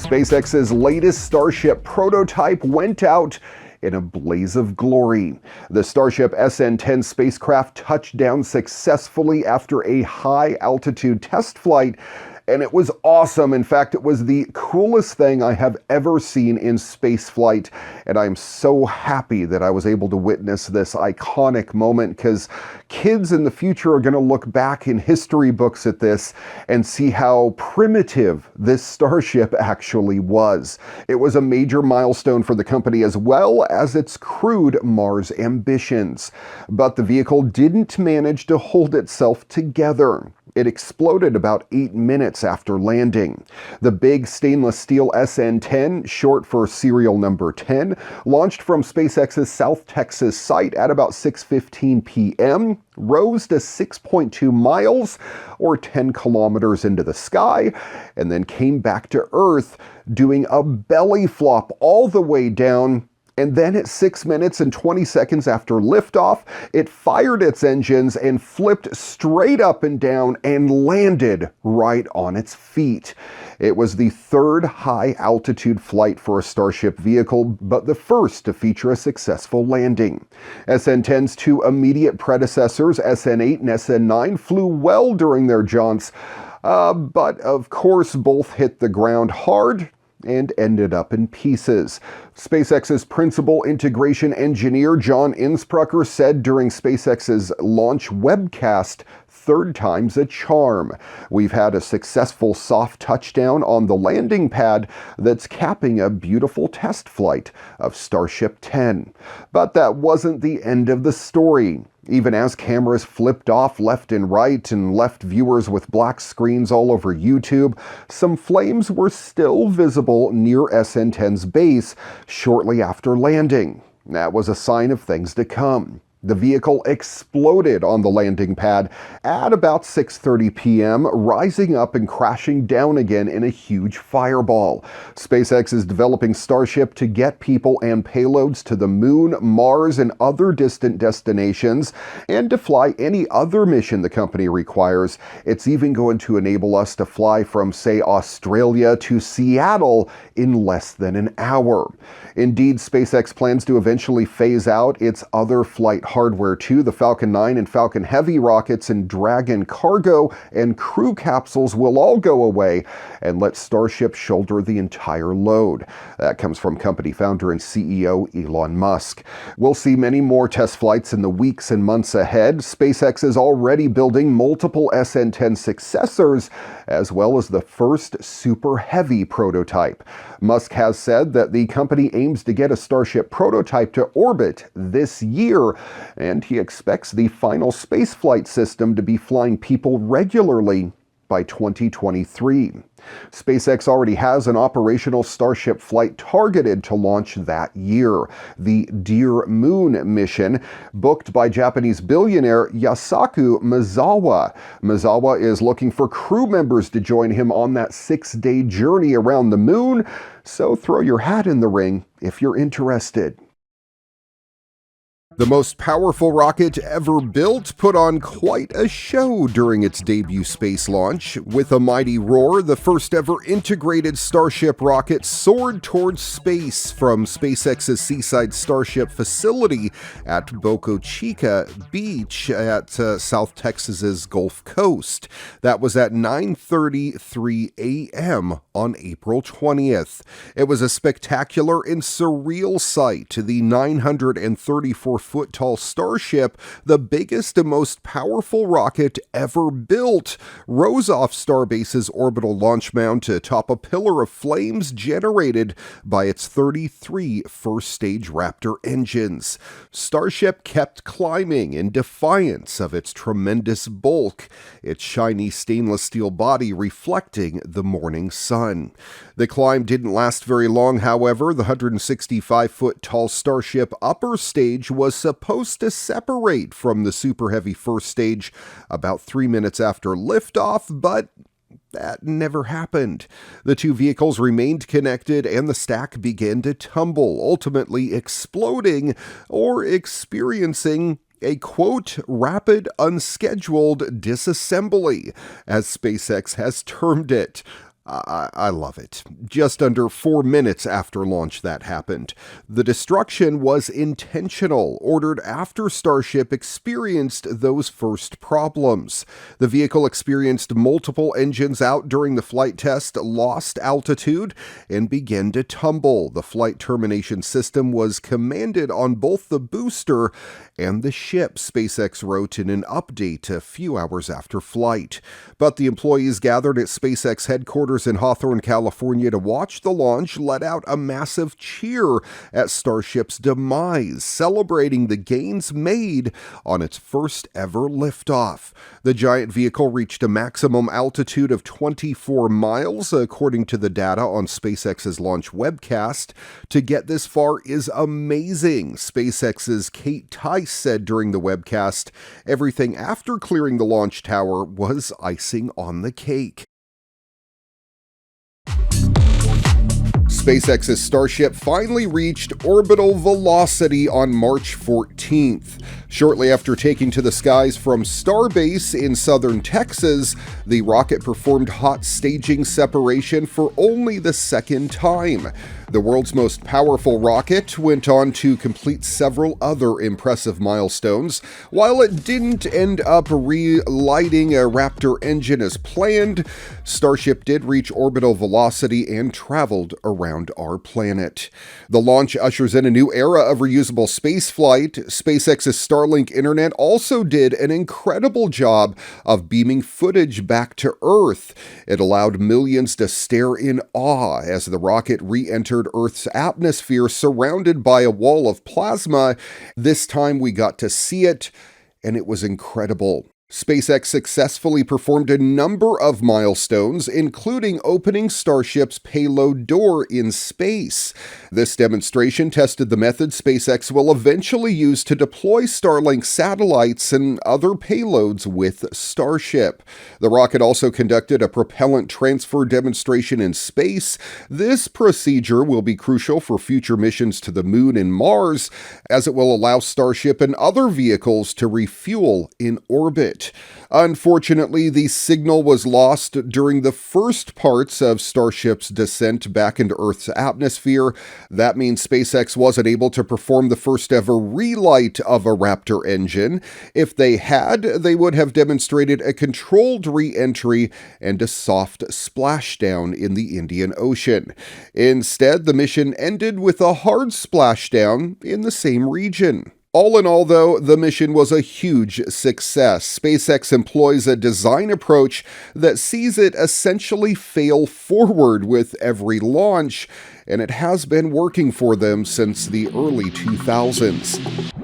SpaceX's latest Starship prototype went out in a blaze of glory. The Starship SN-10 spacecraft touched down successfully after a high-altitude test flight, and it was awesome. In fact, it was the coolest thing I have ever seen in spaceflight, and I'm so happy that I was able to witness this iconic moment, because kids in the future are going to look back in history books at this and see how primitive this Starship actually was. It was a major milestone for the company as well as its crewed Mars ambitions. But the vehicle didn't manage to hold itself together. It exploded about 8 minutes after landing. The big stainless steel SN-10, short for serial number 10, launched from SpaceX's South Texas site at about 6:15 p.m., rose to 6.2 miles, or 10 kilometers into the sky, and then came back to Earth, doing a belly flop all the way down. And then at 6 minutes and 20 seconds after liftoff, it fired its engines and flipped straight up and down and landed right on its feet. It was the third high-altitude flight for a Starship vehicle, but the first to feature a successful landing. SN-10's two immediate predecessors, SN-8 and SN-9, flew well during their jaunts, but of course both hit the ground hard and ended up in pieces. SpaceX's principal integration engineer, John Insprucker, said during SpaceX's launch webcast, "Third time's a charm. We've had a successful soft touchdown on the landing pad that's capping a beautiful test flight of Starship 10. But that wasn't the end of the story. Even as cameras flipped off left and right and left viewers with black screens all over YouTube, some flames were still visible near SN-10's base shortly after landing. That was a sign of things to come. The vehicle exploded on the landing pad at about 6:30 p.m., rising up and crashing down again in a huge fireball. SpaceX is developing Starship to get people and payloads to the Moon, Mars, and other distant destinations, and to fly any other mission the company requires. It's even going to enable us to fly from, say, Australia to Seattle in less than an hour. Indeed, SpaceX plans to eventually phase out its other flight hardware too. The Falcon 9 and Falcon Heavy rockets and Dragon cargo and crew capsules will all go away and let Starship shoulder the entire load. That comes from company founder and CEO Elon Musk. We'll see many more test flights in the weeks and months ahead. SpaceX is already building multiple SN-10 successors, as well as the first Super Heavy prototype. Musk has said that the company aims to get a Starship prototype to orbit this year, and he expects the final spaceflight system to be flying people regularly by 2023. SpaceX already has an operational Starship flight targeted to launch that year, the Dear Moon mission, booked by Japanese billionaire Yasaku Mizawa. Mizawa is looking for crew members to join him on that 6-day journey around the moon, so throw your hat in the ring if you're interested. The most powerful rocket ever built put on quite a show during its debut space launch. With a mighty roar, the first ever integrated Starship rocket soared towards space from SpaceX's Seaside Starship facility at Boca Chica Beach at South Texas's Gulf Coast. That was at 9:33 a.m. on April 20th. It was a spectacular and surreal sight. The 934-foot-tall Starship, the biggest and most powerful rocket ever built, rose off Starbase's orbital launch mound to top a pillar of flames generated by its 33 first-stage Raptor engines. Starship kept climbing in defiance of its tremendous bulk, its shiny stainless steel body reflecting the morning sun. The climb didn't last very long, however. The 165-foot-tall Starship upper stage was supposed to separate from the Super Heavy first stage about 3 minutes after liftoff, but that never happened. The two vehicles remained connected and the stack began to tumble, ultimately exploding or experiencing a, quote, rapid unscheduled disassembly, as SpaceX has termed it. I love it. Just under 4 minutes after launch that happened. The destruction was intentional, ordered after Starship experienced those first problems. The vehicle experienced multiple engines out during the flight test, lost altitude, and began to tumble. The flight termination system was commanded on both the booster and the ship, SpaceX wrote in an update a few hours after flight. But the employees gathered at SpaceX headquarters in Hawthorne, California to watch the launch let out a massive cheer at Starship's demise, celebrating the gains made on its first ever liftoff. The giant vehicle reached a maximum altitude of 24 miles, according to the data on SpaceX's launch webcast. To get this far is amazing, SpaceX's Kate Tice said during the webcast. Everything after clearing the launch tower was icing on the cake. SpaceX's Starship finally reached orbital velocity on March 14th. Shortly after taking to the skies from Starbase in southern Texas, the rocket performed hot staging separation for only the second time. The world's most powerful rocket went on to complete several other impressive milestones. While it didn't end up relighting a Raptor engine as planned, Starship did reach orbital velocity and traveled around our planet. The launch ushers in a new era of reusable spaceflight. SpaceX's Starlink internet also did an incredible job of beaming footage back to Earth. It allowed millions to stare in awe as the rocket re-entered Earth's atmosphere surrounded by a wall of plasma. This time we got to see it, and it was incredible. SpaceX successfully performed a number of milestones, including opening Starship's payload door in space. This demonstration tested the method SpaceX will eventually use to deploy Starlink satellites and other payloads with Starship. The rocket also conducted a propellant transfer demonstration in space. This procedure will be crucial for future missions to the Moon and Mars, as it will allow Starship and other vehicles to refuel in orbit. Unfortunately, the signal was lost during the first parts of Starship's descent back into Earth's atmosphere. That means SpaceX wasn't able to perform the first ever relight of a Raptor engine. If they had, they would have demonstrated a controlled re-entry and a soft splashdown in the Indian Ocean. Instead, the mission ended with a hard splashdown in the same region. All in all, though, the mission was a huge success. SpaceX employs a design approach that sees it essentially fail forward with every launch, and it has been working for them since the early 2000s.